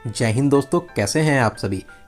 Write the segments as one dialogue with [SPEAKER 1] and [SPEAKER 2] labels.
[SPEAKER 1] जय हिंद दोस्तों, कैसे हैं आप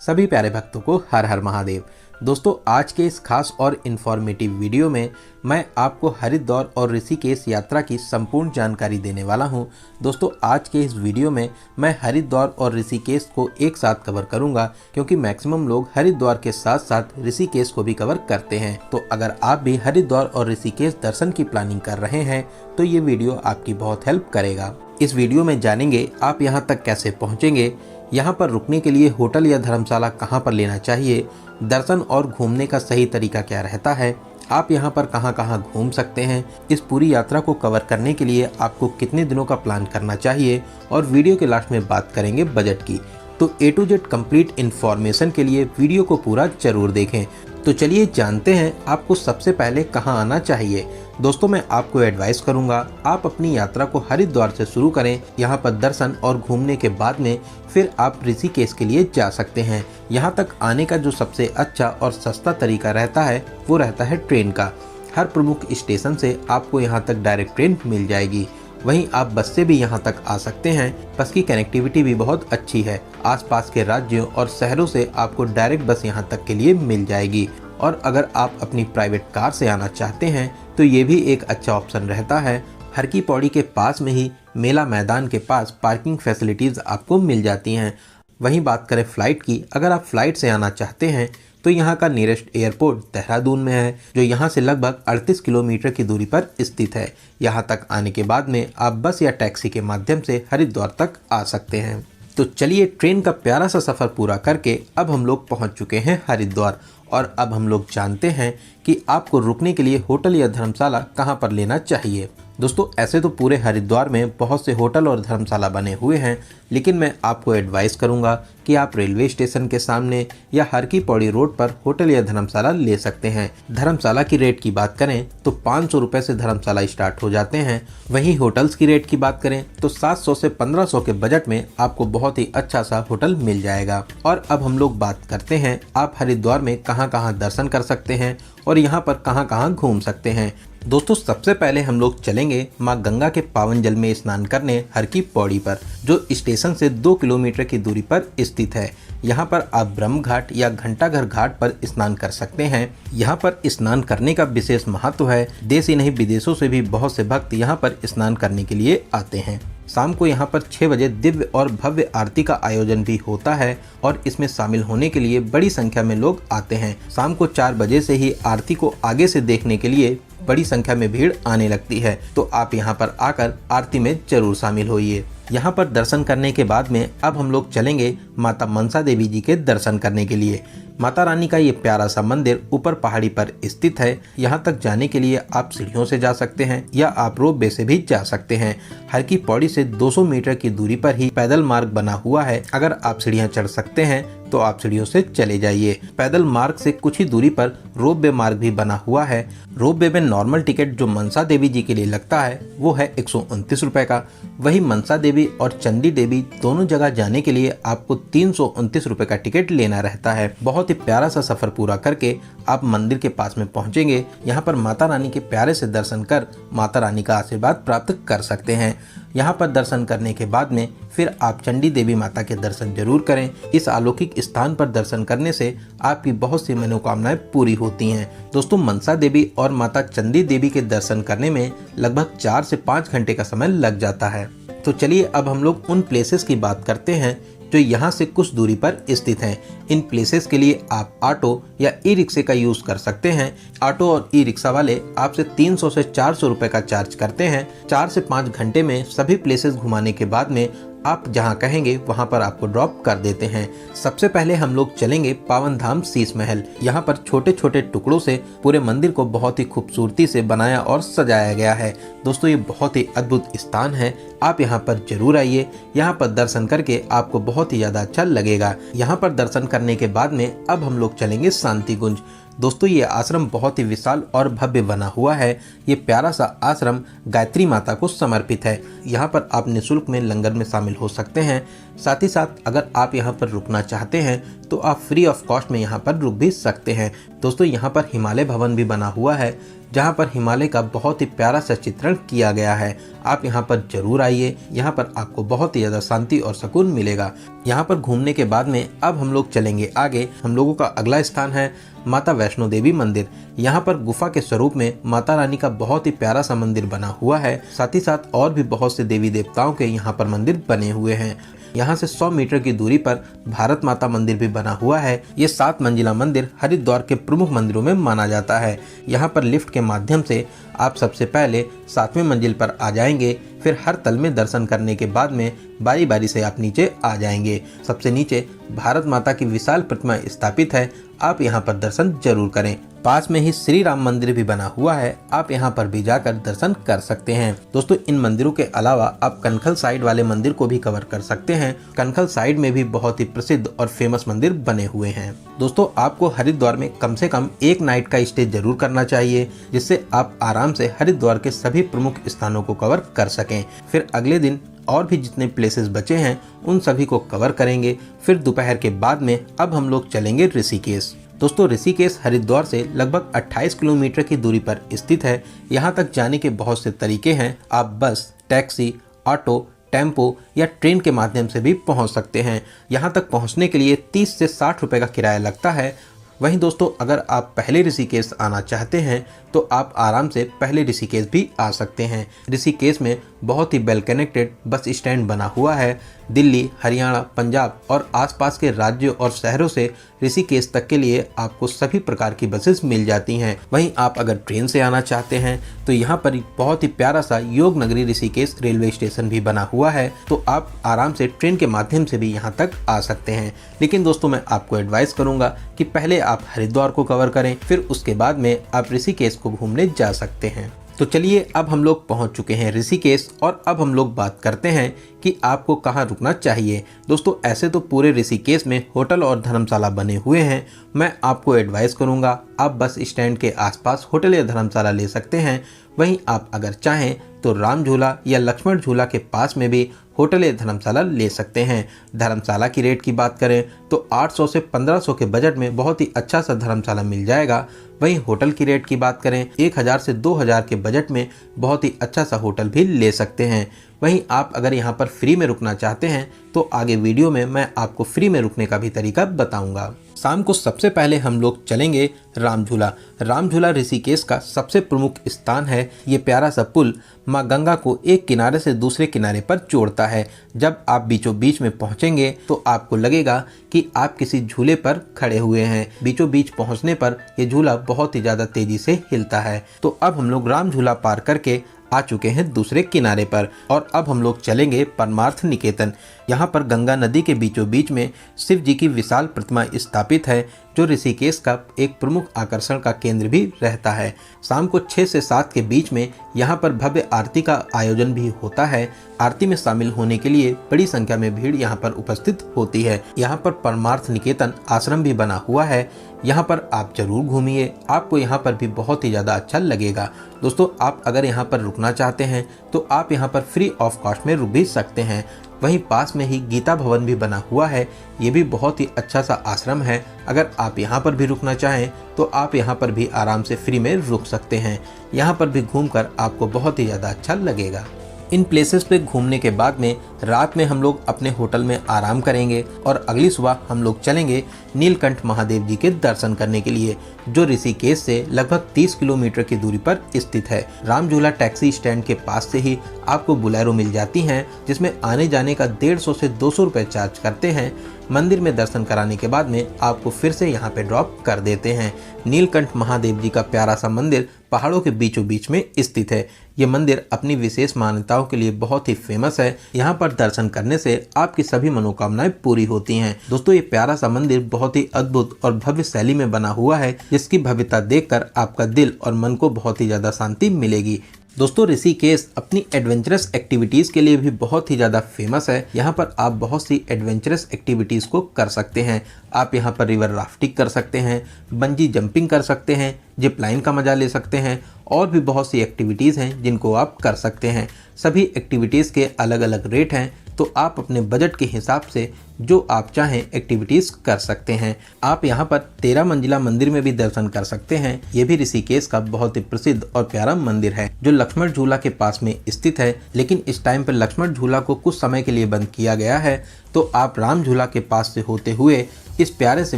[SPEAKER 1] सभी प्यारे भक्तों को हर हर महादेव। दोस्तों, आज के इस खास और इन्फॉर्मेटिव वीडियो में मैं आपको हरिद्वार और ऋषिकेश यात्रा की संपूर्ण जानकारी देने वाला हूं। दोस्तों, आज के इस वीडियो में मैं हरिद्वार और ऋषिकेश को एक साथ कवर करूंगा, क्योंकि मैक्सिमम लोग हरिद्वार के साथ साथ ऋषिकेश को भी कवर करते हैं। तो अगर आप भी हरिद्वार और ऋषिकेश दर्शन की प्लानिंग कर रहे हैं तो ये वीडियो आपकी बहुत हेल्प करेगा। इस वीडियो में जानेंगे आप यहाँ तक कैसे पहुँचेंगे, यहाँ पर रुकने के लिए होटल या धर्मशाला कहाँ पर लेना चाहिए, दर्शन और घूमने का सही तरीका क्या रहता है, आप यहाँ पर कहाँ कहाँ घूम सकते हैं, इस पूरी यात्रा को कवर करने के लिए आपको कितने दिनों का प्लान करना चाहिए, और वीडियो के लास्ट में बात करेंगे बजट की। तो A to Z complete information के लिए वीडियो को पूरा जरूर देखें। तो चलिए जानते हैं आपको सबसे पहले कहाँ आना चाहिए। दोस्तों, मैं आपको एडवाइस करूंगा आप अपनी यात्रा को हरिद्वार से शुरू करें। यहाँ पर दर्शन और घूमने के बाद में फिर आप ऋषिकेश के लिए जा सकते हैं। यहाँ तक आने का जो सबसे अच्छा और सस्ता तरीका रहता है वो रहता है ट्रेन का। हर प्रमुख स्टेशन से आपको यहाँ तक डायरेक्ट ट्रेन मिल जाएगी। वहीं आप बस से भी यहाँ तक आ सकते हैं। बस की कनेक्टिविटी भी बहुत अच्छी है। आसपास के राज्यों और शहरों से आपको डायरेक्ट बस यहाँ तक के लिए मिल जाएगी। और अगर आप अपनी प्राइवेट कार से आना चाहते हैं तो ये भी एक अच्छा ऑप्शन रहता है। हर की पौड़ी के पास में ही मेला मैदान के पास पार्किंग फैसिलिटीज़ आपको मिल जाती हैं। वहीं बात करें फ़्लाइट की, अगर आप फ़्लाइट से आना चाहते हैं तो यहाँ का नियरेस्ट एयरपोर्ट देहरादून में है, जो यहाँ से लगभग 38 किलोमीटर की दूरी पर स्थित है। यहाँ तक आने के बाद में आप बस या टैक्सी के माध्यम से हरिद्वार तक आ सकते हैं। तो चलिए, ट्रेन का प्यारा सा सफ़र पूरा करके अब हम लोग पहुँच चुके हैं हरिद्वार, और अब हम लोग जानते हैं कि आपको रुकने के लिए होटल या धर्मशाला कहाँ पर लेना चाहिए। दोस्तों, ऐसे तो पूरे हरिद्वार में बहुत से होटल और धर्मशाला बने हुए हैं, लेकिन मैं आपको एडवाइस करूंगा कि आप रेलवे स्टेशन के सामने या हर की पौड़ी रोड पर होटल या धर्मशाला ले सकते हैं। धर्मशाला की रेट की बात करें तो 500 रुपये से धर्मशाला स्टार्ट हो जाते हैं। वहीं होटल्स की रेट की बात करें तो 700 से 1500 के बजट में आपको बहुत ही अच्छा सा होटल मिल जाएगा। और अब हम लोग बात करते हैं आप हरिद्वार में कहाँ कहाँ दर्शन कर सकते हैं और यहाँ पर कहाँ कहाँ घूम सकते हैं। दोस्तों, सबसे पहले हम लोग चलेंगे माँ गंगा के पावन जल में स्नान करने हर की पौड़ी पर, जो स्टेशन से 2 किलोमीटर की दूरी पर स्थित है। यहाँ पर आप ब्रह्म घाट या घंटाघर घाट पर स्नान कर सकते हैं। यहाँ पर स्नान करने का विशेष महत्व है। देश ही नहीं विदेशों से भी बहुत से भक्त यहाँ पर स्नान करने के लिए आते हैं। शाम को यहाँ पर 6 बजे दिव्य और भव्य आरती का आयोजन भी होता है, और इसमें शामिल होने के लिए बड़ी संख्या में लोग आते हैं। शाम को 4 बजे से ही आरती को आगे से देखने के लिए बड़ी संख्या में भीड़ आने लगती है। तो आप यहाँ पर आकर आरती में जरूर शामिल होइए। यहाँ पर दर्शन करने के बाद में अब हम लोग चलेंगे माता मनसा देवी जी के दर्शन करने के लिए। माता रानी का ये प्यारा सा मंदिर ऊपर पहाड़ी पर स्थित है। यहाँ तक जाने के लिए आप सीढ़ियों से जा सकते हैं या आप रोपवे से भी जा सकते हैं। हर की पौड़ी से 200 मीटर की दूरी पर ही पैदल मार्ग बना हुआ है। अगर आप सीढ़ियाँ चढ़ सकते हैं तो आप सीढ़ियों से चले जाइए। पैदल मार्ग से कुछ ही दूरी पर रोपवे मार्ग भी बना हुआ है। रोपवे में नॉर्मल टिकट जो मनसा देवी जी के लिए लगता है वो है 129 रुपये का। वही मनसा देवी और चंडी देवी दोनों जगह जाने के लिए आपको 329 रुपये का टिकट लेना रहता है। बहुत ही प्यारा सा सफर पूरा करके आप मंदिर के पास में पहुंचेंगे। यहाँ पर माता रानी के प्यारे से दर्शन कर माता रानी का आशीर्वाद प्राप्त कर सकते हैं। यहाँ पर दर्शन करने के बाद में फिर आप चंडी देवी माता के दर्शन जरूर करें। इस अलौकिक स्थान पर दर्शन करने से आपकी बहुत सी मनोकामनाएं पूरी होती हैं। दोस्तों, मनसा देवी और माता चंडी देवी के दर्शन करने में लगभग 4 से 5 घंटे का समय लग जाता है। तो चलिए अब हम लोग उन प्लेसेस की बात करते हैं जो यहाँ से कुछ दूरी पर स्थित हैं। इन प्लेसेस के लिए आप ऑटो या ई रिक्शे का यूज़ कर सकते हैं। ऑटो और ई रिक्शा वाले आपसे 300 से 400 रुपये का चार्ज करते हैं। 4 से 5 घंटे में सभी प्लेसेस घुमाने के बाद में आप जहां कहेंगे वहां पर आपको ड्रॉप कर देते हैं। सबसे पहले हम लोग चलेंगे पावन धाम शीश महल। यहाँ पर छोटे छोटे टुकड़ों से पूरे मंदिर को बहुत ही खूबसूरती से बनाया और सजाया गया है। दोस्तों, ये बहुत ही अद्भुत स्थान है। आप यहाँ पर जरूर आइए। यहाँ पर दर्शन करके आपको बहुत ही ज़्यादा अच्छा लगेगा। यहाँ पर दर्शन करने के बाद में अब हम लोग चलेंगे शांति कुंज। दोस्तों, ये आश्रम बहुत ही विशाल और भव्य बना हुआ है। ये प्यारा सा आश्रम गायत्री माता को समर्पित है। यहाँ पर आप निःशुल्क में लंगर में शामिल हो सकते हैं। साथ ही साथ अगर आप यहाँ पर रुकना चाहते हैं तो आप फ्री ऑफ कॉस्ट में यहाँ पर रुक भी सकते हैं। दोस्तों, यहाँ पर हिमालय भवन भी बना हुआ है, जहाँ पर हिमालय का बहुत ही प्यारा सा चित्रण किया गया है। आप यहाँ पर जरूर आइए, यहाँ पर आपको बहुत ही ज़्यादा शांति और सुकून मिलेगा। यहाँ पर घूमने के बाद में अब हम लोग चलेंगे आगे। हम लोगों का अगला स्थान है माता वैष्णो देवी मंदिर। यहाँ पर गुफा के स्वरूप में माता रानी का बहुत ही प्यारा सा मंदिर बना हुआ है। साथ ही साथ और भी बहुत से देवी देवताओं के यहाँ पर मंदिर बने हुए हैं। यहाँ से 100 मीटर की दूरी पर भारत माता मंदिर भी बना हुआ है। ये 7 मंजिला मंदिर हरिद्वार के प्रमुख मंदिरों में माना जाता है। यहाँ पर लिफ्ट के माध्यम से आप सबसे पहले 7वें मंजिल पर आ जाएंगे, फिर हर तल में दर्शन करने के बाद में बारी बारी से आप नीचे आ जाएंगे। सबसे नीचे भारत माता की विशाल प्रतिमा स्थापित है, आप यहाँ पर दर्शन जरूर करें। पास में ही श्री राम मंदिर भी बना हुआ है, आप यहाँ पर भी जाकर दर्शन कर सकते हैं। दोस्तों, इन मंदिरों के अलावा आप कनखल साइड वाले मंदिर को भी कवर कर सकते हैं। कनखल साइड में भी बहुत ही प्रसिद्ध और फेमस मंदिर बने हुए हैं। दोस्तों, आपको हरिद्वार में कम से कम एक नाइट का स्टे जरूर करना चाहिए, जिससे आप आराम से हरिद्वार के सभी प्रमुख स्थानों को कवर कर सकें। फिर अगले दिन और भी जितने प्लेसेस बचे हैं उन सभी को कवर करेंगे। फिर दोपहर के बाद में अब हम लोग चलेंगे ऋषिकेश। दोस्तों, ऋषिकेश हरिद्वार से लगभग 28 किलोमीटर की दूरी पर स्थित है। यहाँ तक जाने के बहुत से तरीके हैं। आप बस, टैक्सी, ऑटो, टेम्पो या ट्रेन के माध्यम से भी पहुँच सकते हैं। यहाँ तक पहुँचने के लिए 30 से 60 रुपये का किराया लगता है। वहीं दोस्तों, अगर आप पहले ऋषिकेश आना चाहते हैं तो आप आराम से पहले ऋषिकेश भी आ सकते हैं। ऋषिकेश में बहुत ही वेल कनेक्टेड बस स्टैंड बना हुआ है। दिल्ली, हरियाणा, पंजाब और आसपास के राज्यों और शहरों से ऋषिकेश तक के लिए आपको सभी प्रकार की बसेस मिल जाती हैं। वहीं आप अगर ट्रेन से आना चाहते हैं तो यहाँ पर बहुत ही प्यारा सा योग नगरी ऋषिकेश रेलवे स्टेशन भी बना हुआ है, तो आप आराम से ट्रेन के माध्यम से भी यहाँ तक आ सकते हैं। लेकिन दोस्तों, मैं आपको एडवाइस करूँगा कि पहले आप हरिद्वार को कवर करें, फिर उसके बाद में आप ऋषिकेश को घूमने जा सकते हैं। तो चलिए, अब हम लोग पहुंच चुके हैं ऋषिकेश और अब हम लोग बात करते हैं कि आपको कहां रुकना चाहिए। दोस्तों, ऐसे तो पूरे ऋषिकेश में होटल और धर्मशाला बने हुए हैं। मैं आपको एडवाइस करूंगा आप बस स्टैंड के आसपास होटल या धर्मशाला ले सकते हैं। वहीं आप अगर चाहें तो राम झूला या लक्ष्मण झूला के पास में भी होटल या धर्मशाला ले सकते हैं। धर्मशाला की रेट की बात करें तो 800 से 1500 के बजट में बहुत ही अच्छा सा धर्मशाला मिल जाएगा। वहीं होटल की रेट की बात करें 1000 से 2000 के बजट में बहुत ही अच्छा सा होटल भी ले सकते हैं। वहीं आप अगर यहाँ पर फ्री में रुकना चाहते हैं तो आगे वीडियो में मैं आपको फ्री में रुकने का भी तरीका बताऊंगा। शाम को सबसे पहले हम लोग चलेंगे राम झूला। राम झूला ऋषिकेश का सबसे प्रमुख स्थान है। ये प्यारा सा पुल माँ गंगा को एक किनारे से दूसरे किनारे पर जोड़ता है। जब आप बीचों बीच में पहुंचेंगे तो आपको लगेगा कि आप किसी झूले पर खड़े हुए हैं। बीचों बीच पहुंचने पर यह झूला बहुत ही ज़्यादा तेजी से हिलता है। तो अब हम लोग राम झूला पार करके आ चुके हैं दूसरे किनारे पर और अब हम लोग चलेंगे परमार्थ निकेतन। यहाँ पर गंगा नदी के बीचों बीच में शिव जी की विशाल प्रतिमा स्थापित है, जो ऋषिकेश का एक प्रमुख आकर्षण का केंद्र भी रहता है। शाम को 6 से 7 के बीच में यहाँ पर भव्य आरती का आयोजन भी होता है। आरती में शामिल होने के लिए बड़ी संख्या में भीड़ यहाँ पर उपस्थित होती है। यहाँ पर परमार्थ निकेतन आश्रम भी बना हुआ है, यहाँ पर आप जरूर घूमिए, आपको यहाँ पर भी बहुत ही ज़्यादा अच्छा लगेगा। दोस्तों, आप अगर यहाँ पर रुकना चाहते हैं तो आप यहाँ पर फ्री ऑफ कॉस्ट में रुक भी सकते हैं। वहीं पास में ही गीता भवन भी बना हुआ है, ये भी बहुत ही अच्छा सा आश्रम है। अगर आप यहाँ पर भी रुकना चाहें तो आप यहाँ पर भी आराम से फ्री में रुक सकते हैं। यहाँ पर भी घूमकर आपको बहुत ही ज़्यादा अच्छा लगेगा। इन प्लेसेस पे घूमने के बाद में रात में हम लोग अपने होटल में आराम करेंगे और अगली सुबह हम लोग चलेंगे नीलकंठ महादेव जी के दर्शन करने के लिए, जो ऋषिकेश से लगभग 30 किलोमीटर की दूरी पर स्थित है। राम झूला टैक्सी स्टैंड के पास से ही आपको बुलेरो मिल जाती हैं, जिसमें आने जाने का 150 से 200 रुपये चार्ज करते हैं। मंदिर में दर्शन कराने के बाद में आपको फिर से यहाँ पे ड्रॉप कर देते हैं। नीलकंठ महादेव जी का प्यारा सा मंदिर पहाड़ों के बीचों बीच में स्थित है। ये मंदिर अपनी विशेष मान्यताओं के लिए बहुत ही फेमस है। यहाँ पर दर्शन करने से आपकी सभी मनोकामनाएं पूरी होती हैं। दोस्तों, ये प्यारा सा मंदिर बहुत ही अद्भुत और भव्य शैली में बना हुआ है, जिसकी भव्यता देखकर आपका दिल और मन को बहुत ही ज़्यादा शांति मिलेगी। दोस्तों, ऋषिकेश अपनी एडवेंचरस एक्टिविटीज़ के लिए भी बहुत ही ज़्यादा फेमस है। यहाँ पर आप बहुत सी एडवेंचरस एक्टिविटीज़ को कर सकते हैं। आप यहाँ पर रिवर राफ्टिंग कर सकते हैं, बंजी जंपिंग कर सकते हैं, जिप लाइन का मज़ा ले सकते हैं और भी बहुत सी एक्टिविटीज़ हैं जिनको आप कर सकते हैं। सभी एक्टिविटीज़ के अलग अलग रेट हैं, तो आप अपने बजट के हिसाब से जो आप चाहें एक्टिविटीज कर सकते हैं। आप यहाँ पर 13 मंजिला मंदिर में भी दर्शन कर सकते हैं। ये भी ऋषिकेश का बहुत ही प्रसिद्ध और प्यारा मंदिर है जो लक्ष्मण झूला के पास में स्थित है, लेकिन इस टाइम पर लक्ष्मण झूला को कुछ समय के लिए बंद किया गया है, तो आप राम झूला के पास से होते हुए इस प्यारे से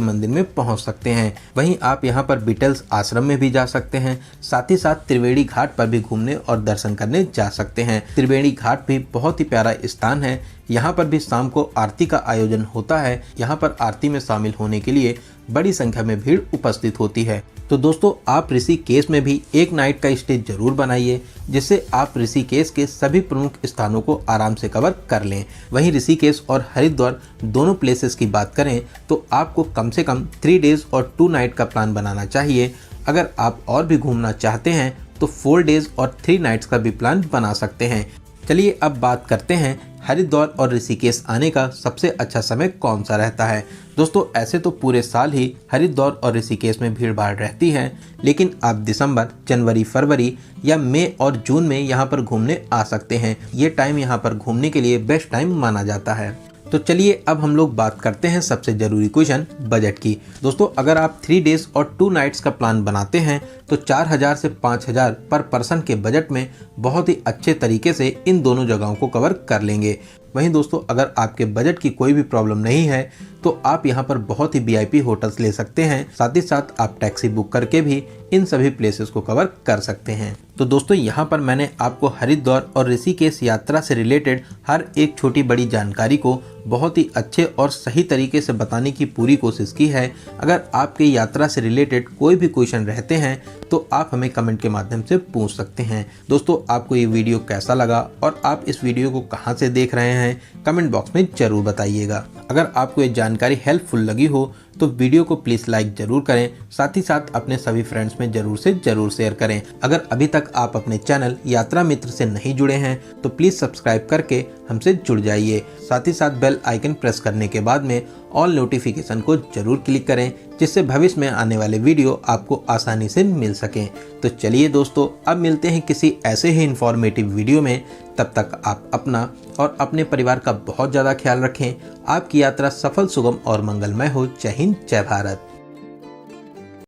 [SPEAKER 1] मंदिर में पहुंच सकते हैं। वहीं आप यहां पर बीटल्स आश्रम में भी जा सकते हैं, साथ ही साथ त्रिवेणी घाट पर भी घूमने और दर्शन करने जा सकते हैं। त्रिवेणी घाट भी बहुत ही प्यारा स्थान है। यहाँ पर भी शाम को आरती का आयोजन होता है। यहाँ पर आरती में शामिल होने के लिए बड़ी संख्या में भीड़ उपस्थित होती है। तो दोस्तों, आप ऋषिकेश में भी एक नाइट का स्टे जरूर बनाइए, जिससे आप ऋषिकेश के सभी प्रमुख स्थानों को आराम से कवर कर लें। वहीं ऋषिकेश और हरिद्वार दोनों प्लेसेस की बात करें तो आपको कम से कम 3 डेज और 2 नाइट का प्लान बनाना चाहिए। अगर आप और भी घूमना चाहते हैं तो 4 डेज और 3 नाइट्स का भी प्लान बना सकते हैं। चलिए अब बात करते हैं हरिद्वार और ऋषिकेश आने का सबसे अच्छा समय कौन सा रहता है। दोस्तों, ऐसे तो पूरे साल ही हरिद्वार और ऋषिकेश में भीड़ भाड़ रहती है, लेकिन आप दिसंबर, जनवरी, फरवरी या मई और जून में यहाँ पर घूमने आ सकते हैं। ये टाइम यहाँ पर घूमने के लिए बेस्ट टाइम माना जाता है। तो चलिए अब हम लोग बात करते हैं सबसे जरूरी क्वेश्चन, बजट की। दोस्तों, अगर आप 3 डेज और 2 नाइट्स का प्लान बनाते हैं तो 4000 से 5000 पर पर्सन के बजट में बहुत ही अच्छे तरीके से इन दोनों जगहों को कवर कर लेंगे। वहीं दोस्तों, अगर आपके बजट की कोई भी प्रॉब्लम नहीं है तो आप यहाँ पर बहुत ही VIP होटल्स ले सकते हैं। साथ ही साथ आप टैक्सी बुक करके भी इन सभी प्लेसेस को कवर कर सकते हैं। तो दोस्तों, यहाँ पर मैंने आपको हरिद्वार और ऋषिकेश यात्रा से रिलेटेड हर एक छोटी बड़ी जानकारी को बहुत ही अच्छे और सही तरीके से बताने की पूरी कोशिश की है। अगर आपके यात्रा से रिलेटेड कोई भी क्वेश्चन रहते हैं तो आप हमें कमेंट के माध्यम से पूछ सकते हैं। दोस्तों, आपको ये वीडियो कैसा लगा और आप इस वीडियो को कहाँ से देख रहे हैं, कमेंट बॉक्स में जरूर बताइएगा। अगर आपको ये जानकारी हेल्पफुल लगी हो तो वीडियो को प्लीज़ लाइक जरूर करें, साथ ही साथ अपने सभी फ्रेंड्स में जरूर से जरूर शेयर करें। अगर अभी तक आप अपने चैनल यात्रा मित्र से नहीं जुड़े हैं तो प्लीज़ सब्सक्राइब करके हमसे जुड़ जाइए। साथ ही साथ बेल आइकन प्रेस करने के बाद में ऑल नोटिफिकेशन को जरूर क्लिक करें, जिससे भविष्य में आने वाले वीडियो आपको आसानी से मिल सकें। तो चलिए दोस्तों, अब मिलते हैं किसी ऐसे ही इंफॉर्मेटिव वीडियो में। तब तक आप अपना और अपने परिवार का बहुत ज़्यादा ख्याल रखें। आपकी यात्रा सफल, सुगम और मंगलमय हो। जय हिंद, जय भारत।